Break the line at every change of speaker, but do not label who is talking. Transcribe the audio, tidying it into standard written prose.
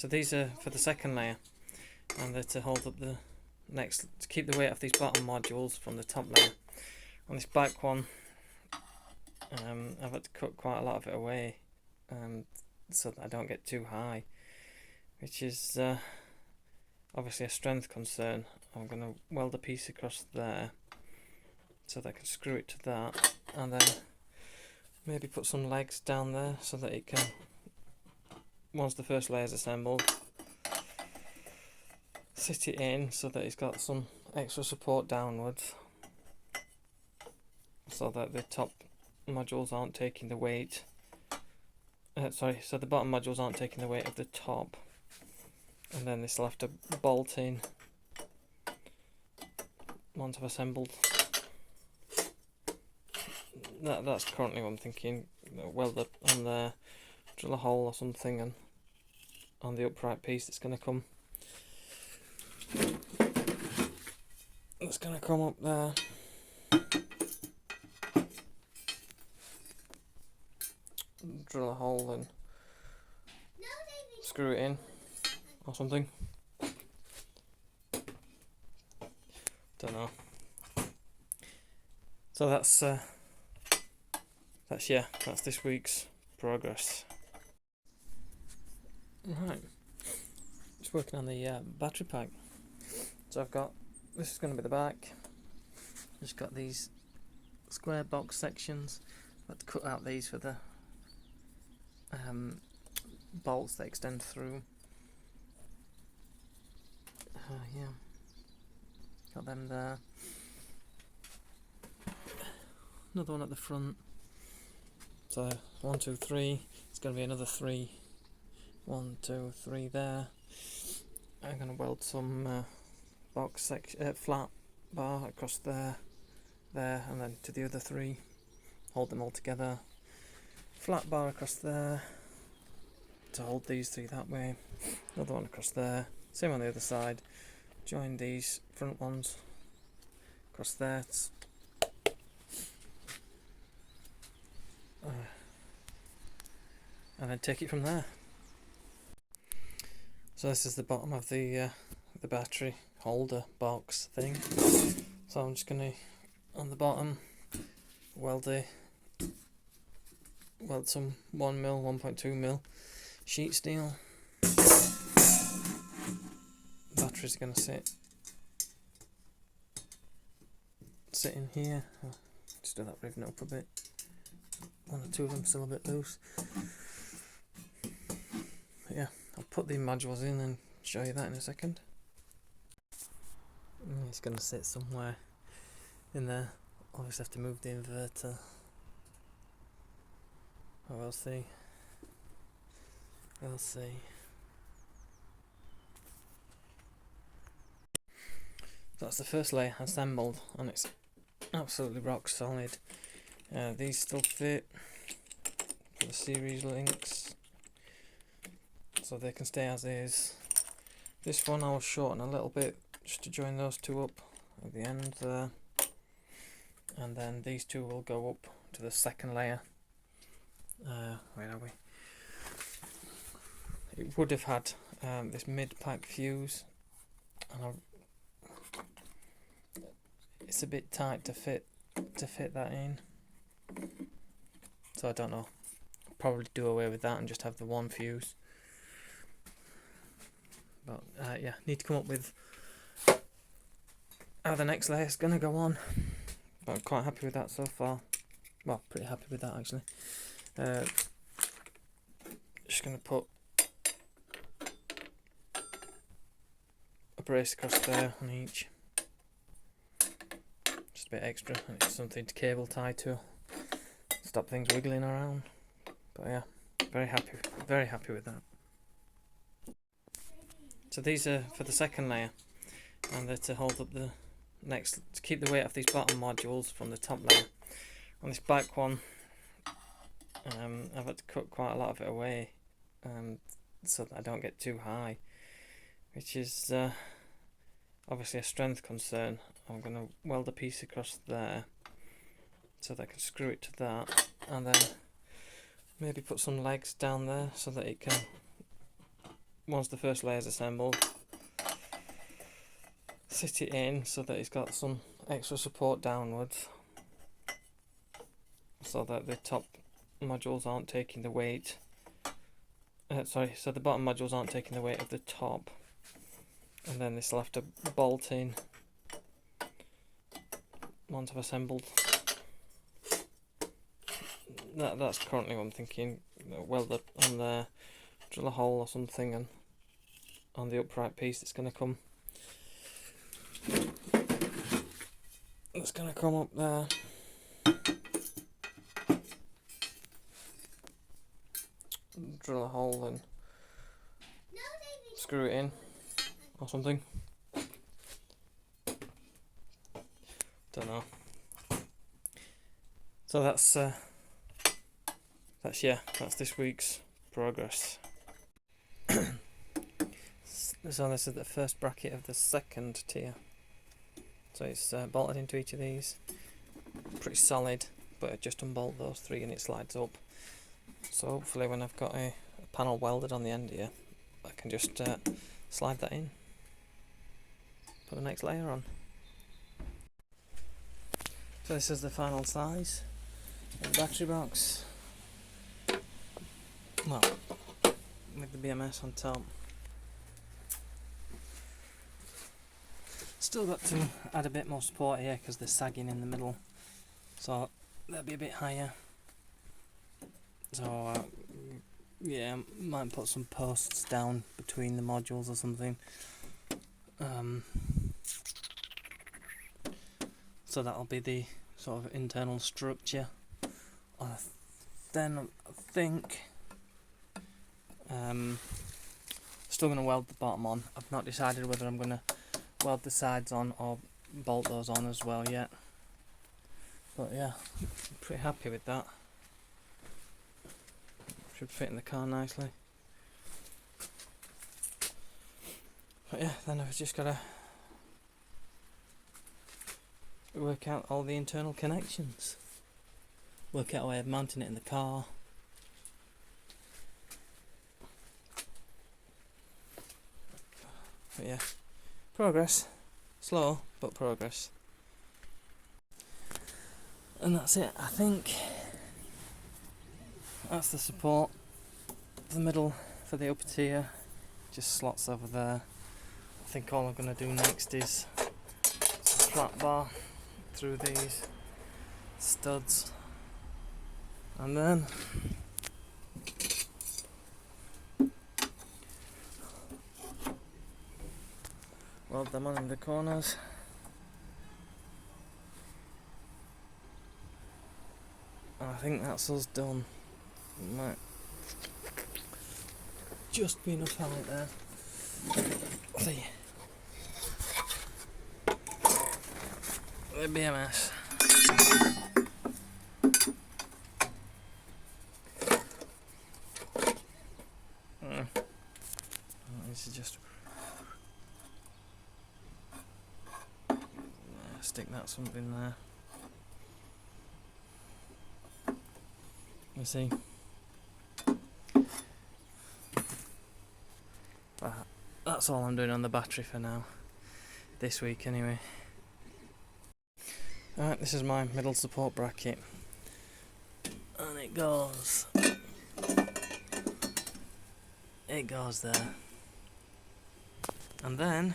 So these are for the second layer, and they're to hold up the next, to keep the weight off these bottom modules from the top layer. On this back one, I've had to cut quite a lot of it away so that I don't get too high, which is obviously a strength concern. I'm going to weld a piece across there so that I can screw it to that, and then maybe put some legs down there so that it can, once the first layer is assembled, sit it in so that it's got some extra support downwards, so that the top modules aren't taking the weight. So the bottom modules aren't taking the weight of the top, and then this will have to bolt in once I've assembled. That's currently what I'm thinking. Weld up on there, drill a hole or something, and on the upright piece that's going to come. It's going to come up there. Drill a hole and screw it in or something. Don't know. So that's this week's progress. Right, just working on the battery pack. So I've got, this is going to be the back. Just got these square box sections. I've had to cut out these for the bolts that extend through. Yeah, got them there. Another one at the front. So 1, 2, 3. It's going to be another 3. 1, 2, 3 there. I'm going to weld some box section, flat bar across there, and then to the other 3. Hold them all together. Flat bar across there to hold these 3 that way. Another one across there. Same on the other side. Join these front ones across there. And then take it from there. So this is the bottom of the battery holder box thing. So I'm just going to, on the bottom, weld some 1mm, 1.2mm sheet steel. Batteries are going to sit in here. I'll just do that, riven it up a bit. 1 or 2 of them still a bit loose. But yeah, I'll put the modules in and show you that in a second. It's going to sit somewhere in there. Obviously have to move the inverter. Oh, we'll see. We'll see. That's the first layer assembled, and it's absolutely rock solid. These still fit for the series links, so they can stay as is. This one I will shorten a little bit just to join those 2 up at the end there, and then these 2 will go up to the second layer. Where are we? It would have had this mid-pack fuse, and it's a bit tight to fit that in, so I don't know. I'll probably do away with that and just have the 1 fuse. But yeah, need to come up with how the next layer is going to go on. But I'm quite happy with that so far. Well, pretty happy with that actually. Just going to put a brace across there on each. Just a bit extra, and it's something to cable tie to stop things wiggling around. But yeah, very happy with that. So these are for the second layer, and they're to hold up the next, to keep the weight off these bottom modules from the top layer. On this back one, I've had to cut quite a lot of it away so that I don't get too high, which is obviously a strength concern. I'm going to weld a piece across there so that I can screw it to that, and then maybe put some legs down there so that it can, once the first layer is assembled, sit it in so that it's got some extra support downwards, so that the top modules aren't taking the weight. So the bottom modules aren't taking the weight of the top, and then this will have to bolt in once I've assembled. That's currently what I'm thinking. Weld it on there, drill a hole or something, and on the upright piece that's going to come. It's going to come up there. Drill a hole and screw it in or something. Don't know. So that's this week's progress. So this is the first bracket of the second tier. So it's bolted into each of these. Pretty solid, but I just unbolt those three and it slides up. So hopefully when I've got a panel welded on the end here, I can just slide that in, put the next layer on. So this is the final size of the battery box. Well, with the BMS on top. Still got to add a bit more support here because they're sagging in the middle, so they'll be a bit higher. So yeah, might put some posts down between the modules or something. So that'll be the sort of internal structure. Then I think still going to weld the bottom on. I've not decided whether I'm going to weld the sides on or bolt those on as well yet. But yeah, I'm pretty happy with that. Should fit in the car nicely. But yeah, then I've just got to work out all the internal connections. Work out a way of mounting it in the car. But yeah, progress. Slow, but progress. And that's it, I think. That's the support. The middle for the upper tier just slots over there. I think all I'm going to do next is flat bar through these studs, and then weld them on in the corners. And I think that's us done. Might just be enough height there. See, the BMS. This is just stick that something there. You see. That's all I'm doing on the battery for now, this week anyway. Alright, this is my middle support bracket, and it goes there, and then